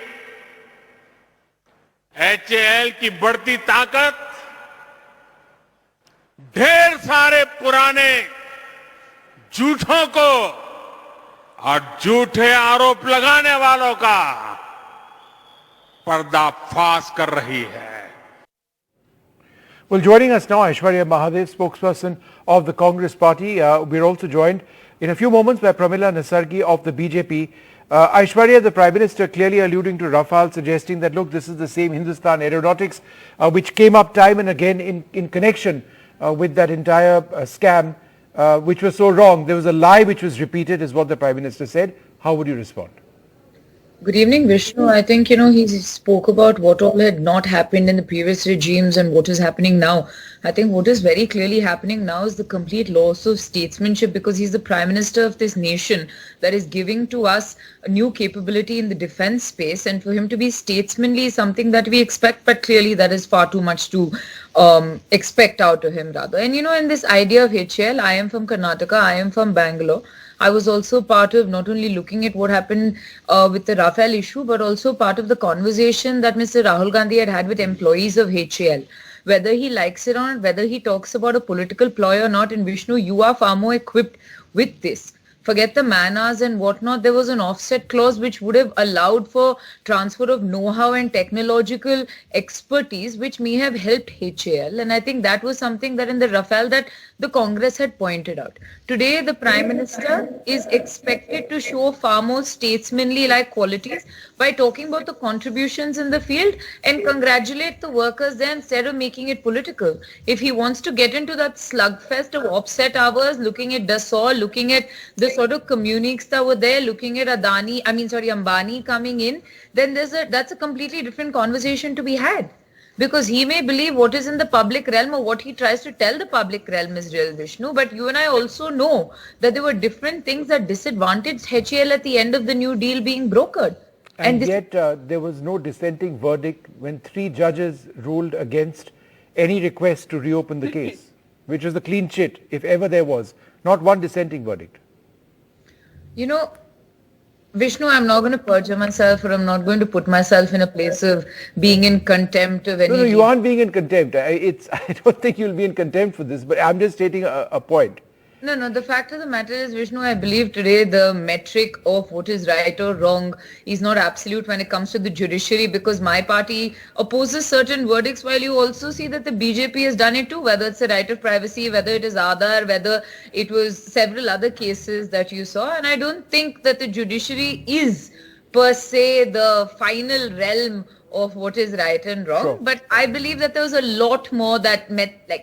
HAL की बढ़ती ताकत ढेर सारे पुराने झूठों को और झूठे आरोप लगाने वालों का पर्दाफाश कर रही है। Well, joining us now, Aishwarya Mahadev, spokesperson of the Congress Party. We're also joined in a few moments by Pramila Nasargi of the BJP. Aishwarya, the Prime Minister clearly alluding to Rafale, suggesting that, look, this is the same Hindustan Aeronautics, which came up time and again in connection with that entire scam, which was so wrong. There was a lie which was repeated, is what the Prime Minister said. How would you respond? Good evening, Vishnu. I think, he spoke about what all had not happened in the previous regimes and what is happening now. I think what is very clearly happening now is the complete loss of statesmanship, because he's the Prime Minister of this nation that is giving to us a new capability in the defense space, and for him to be statesmanly is something that we expect, but clearly that is far too much to expect out of him rather. And in this idea of HAL, I am from Karnataka, I am from Bangalore. I was also part of not only looking at what happened with the Rafale issue, but also part of the conversation that Mr. Rahul Gandhi had with employees of HAL. Whether he likes it or not, whether he talks about a political ploy or not, in Vishnu, you are far more equipped with this. forget the man hours and whatnot, there was an offset clause which would have allowed for transfer of know-how and technological expertise, which may have helped HAL. And I think that was something that in the Rafale that the Congress had pointed out. Today, the Prime Minister is expected to show far more statesmanly-like qualities by talking about the contributions in the field and congratulate the workers there instead of making it political. If he wants to get into that slugfest of offset hours, looking at Dassault, looking at the sort of communiques that were there, looking at Ambani coming in, then that's a completely different conversation to be had. Because he may believe what is in the public realm or what he tries to tell the public realm is real, Vishnu. But you and I also know that there were different things that disadvantaged HAL at the end of the New Deal being brokered. And yet there was no dissenting verdict when 3 judges ruled against any request to reopen the case, which was the clean chit, if ever there was. Not one dissenting verdict. You know, Vishnu, I'm not going to perjure myself, or I'm not going to put myself in a place of being in contempt of any... No, you aren't being in contempt. I don't think you'll be in contempt for this, but I'm just stating a point. No, the fact of the matter is, Vishnu, I believe today the metric of what is right or wrong is not absolute when it comes to the judiciary, because my party opposes certain verdicts while you also see that the BJP has done it too, whether it's the right of privacy, whether it is Aadhaar, whether it was several other cases that you saw. And I don't think that the judiciary is per se the final realm of what is right and wrong, Sure. But I believe that there was a lot more that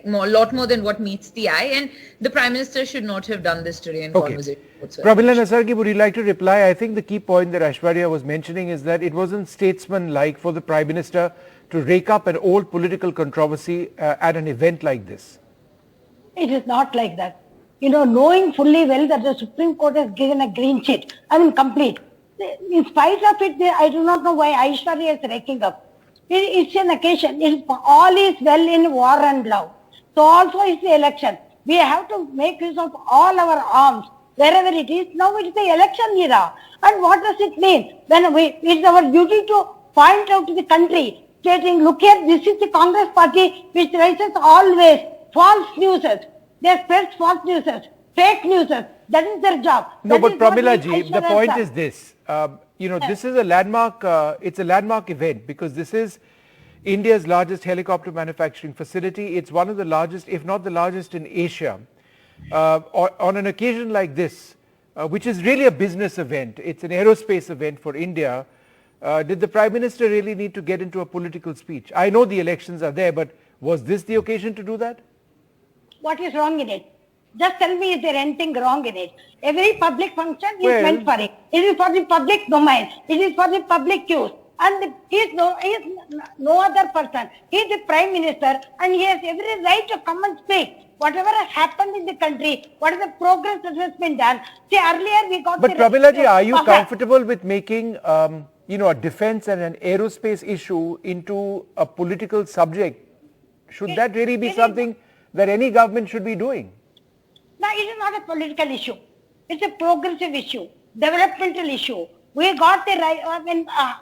lot more than what meets the eye, and the Prime Minister should not have done this today in conversation whatsoever. Pramila Nasargi, would you like to reply? I think the key point that Aishwarya was mentioning is that it wasn't statesman-like for the Prime Minister to rake up an old political controversy at an event like this. It is not like that. You know, knowing fully well that the Supreme Court has given a green sheet, complete. In spite of it, I do not know why Aishwarya is raking up. It's an occasion. All is well in war and love. So also is the election. We have to make use of all our arms, wherever it is. Now it's the election era. And what does it mean? It's our duty to point out to the country, stating, look here, this is the Congress party which raises always false news. They spread false news, fake news. That is their job. No, That but is what Pramila ji, the Aishwarya point has is this. This is a landmark, it's a landmark event because this is India's largest helicopter manufacturing facility. It's one of the largest, if not the largest in Asia. On an occasion like this, which is really a business event, it's an aerospace event for India, did the Prime Minister really need to get into a political speech? I know the elections are there, but was this the occasion to do that? What is wrong in it? Just tell me, is there anything wrong in it? Every public function is meant for it. It is for the public domain. It is for the public use. And he is no other person. He is the Prime Minister and he has every right to come and speak. Whatever has happened in the country, what is the progress that has been done. See, earlier we got But Pramila ji, are you comfortable with making a defense and an aerospace issue into a political subject? Should that really be something that any government should be doing? No, it is not a political issue. It's a progressive issue, developmental issue. We got the right,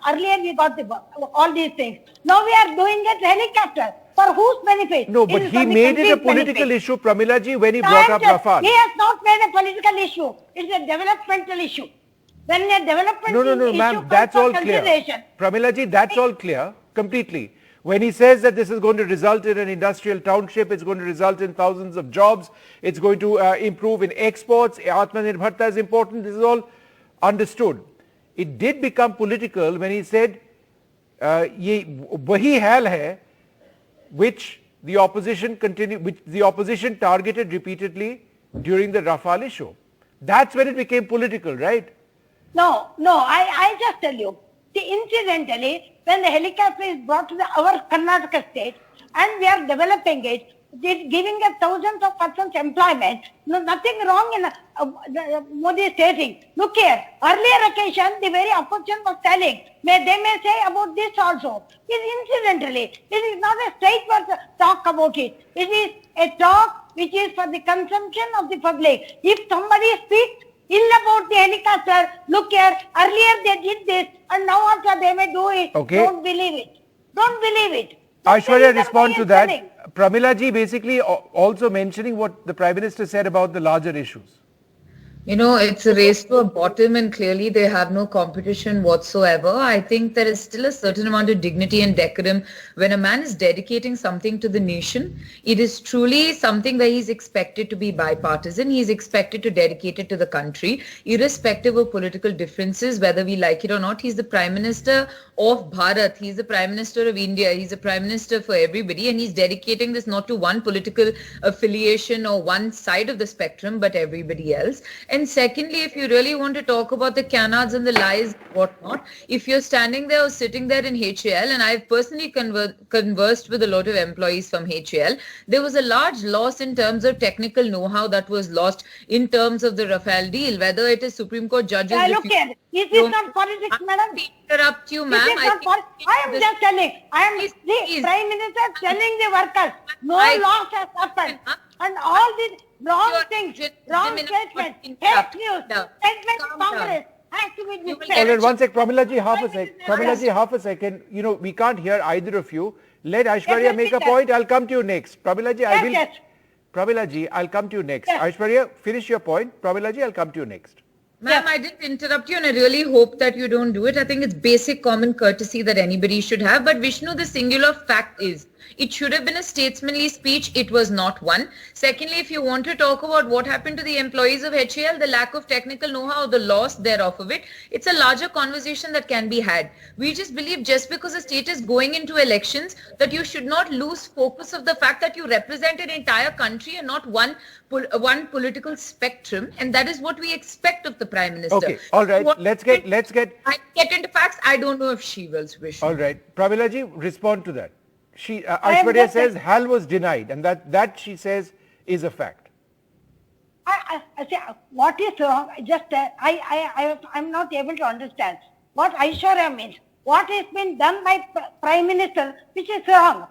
earlier we got all these things. Now we are doing a helicopter. For whose benefit? No, but he made it a political issue, Pramila ji, when he brought up Rafale. He has not made a political issue. It's a developmental issue. When a developmental No, issue ma'am, comes that's for all clear. consideration. Pramila ji, that's all clear, completely. When he says that this is going to result in an industrial township, it's going to result in thousands of jobs, it's going to improve in exports, Atmanirbharta is important, this is all understood. It did become political when he said, ye wahi hal hai, which the opposition targeted repeatedly during the Rafale issue. That's when it became political, right? No, I just tell you. See, incidentally, when the helicopter is brought to our Karnataka state and we are developing it, it's giving us thousands of persons employment. No, nothing wrong in Modi stating. Look here, earlier occasion, the very opposition was telling, they may say about this also. Incidentally, it is not a straightforward talk about it. It is a talk which is for the consumption of the public. If somebody speaks ill about the helicopter, look here, earlier they did this and now after they may do it. Okay. Don't believe it. Don't believe it. Aishwarya, respond to that. Pramila ji basically also mentioning what the Prime Minister said about the larger issues. You know, it's a race to a bottom and clearly they have no competition whatsoever. I think there is still a certain amount of dignity and decorum when a man is dedicating something to the nation. It is truly something where he's expected to be bipartisan. He's expected to dedicate it to the country, irrespective of political differences, whether we like it or not. He's the Prime Minister of Bharat. He's the Prime Minister of India. He's the Prime Minister for everybody. And he's dedicating this not to one political affiliation or one side of the spectrum, but everybody else. And secondly, if you really want to talk about the canards and the lies, whatnot, if you're standing there or sitting there in HAL, and I've personally conversed with a lot of employees from HAL, there was a large loss in terms of technical know-how that was lost in terms of the Rafale deal, whether it is Supreme Court judges. Look here, is this not politics, madam? Interrupt you, ma'am. I am just telling. I am the Prime Minister telling the workers, no loss has happened. And all these wrong things, wrong statements, fake news, statements of Congress has to be displayed. All right, one sec, Pramilaji, half a second. You know, we can't hear either of you. Let Aishwarya make a point. I'll come to you next. Pramilaji, Pramilaji, I'll come to you next. Aishwarya, finish your point. Pramilaji, I'll come to you next. Ma'am, I didn't interrupt you and I really hope that you don't do it. I think it's basic common courtesy that anybody should have. But Vishnu, the singular fact is, it should have been a statesmanly speech. It was not one. Secondly, if you want to talk about what happened to the employees of HAL, the lack of technical know-how, the loss thereof of it, it's a larger conversation that can be had. We just believe just because a state is going into elections that you should not lose focus of the fact that you represent an entire country and not one political spectrum. And that is what we expect of the Prime Minister. Okay, all right. Let's get. I get into facts. I don't know if she will, Vishnu. All right, Pramilaji, respond to that. Aishwarya says HAL was denied, and that she says is a fact. I say, what is wrong? Just I'm not able to understand what Aishwarya means. What has been done by Prime Minister, which is wrong?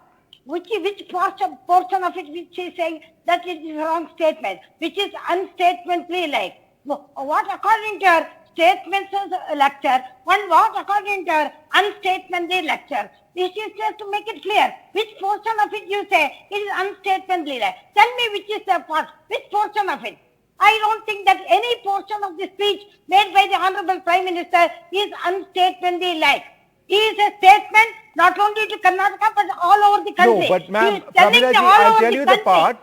Which portion of it which is saying that it is a wrong statement, which is unstatemently like. What according to her statements lecture, what according to her unstatemently lecture. This is just to make it clear. Which portion of it you say it is unstatemently like. Tell me which is the part, which portion of it. I don't think that any portion of the speech made by the Honorable Prime Minister is unstatemently like. It is a statement not only to Karnataka but all over the country. No, but ma'am, Pramilaji, I'll tell you the part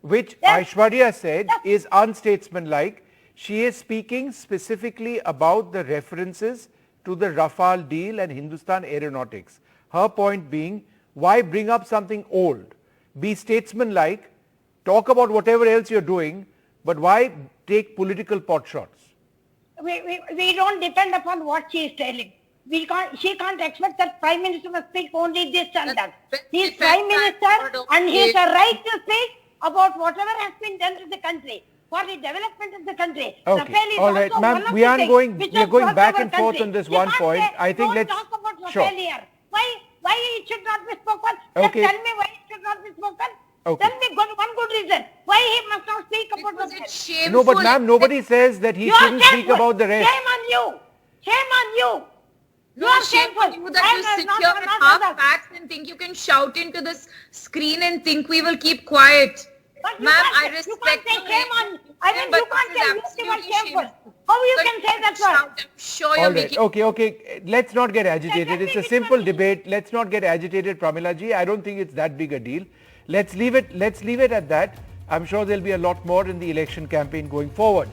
which Aishwarya said is unstatesmanlike. She is speaking specifically about the references to the Rafale deal and Hindustan Aeronautics. Her point being, why bring up something old? Be statesmanlike, talk about whatever else you're doing, but why take political pot shots? We don't depend upon what she is telling. She can't expect that Prime Minister must speak only this and that. He is Prime Minister and he has a right to speak about whatever has been done to the country. For the development of the country. Okay, all right, ma'am, we are going back and forth on this one point. I think let's talk about Rafale here. Why it should not be spoken? Okay. Just tell me why it should not be spoken. Okay. Tell me one good reason why he must not speak about Rafale. No, but ma'am, nobody says that he shouldn't speak about the rest. Shame on you. Shame on you. You are shameful. You that you sit here with half facts and think you can shout into this screen and think we will keep quiet. Ma'am, I respect you. Shame on. I mean, you can't say you are shameful. How you can say that word? I'm sure you're making... Okay. Let's not get agitated. It's a simple debate. Let's not get agitated, Pramilaji. I don't think it's that big a deal. Let's leave it at that. I'm sure there'll be a lot more in the election campaign going forward.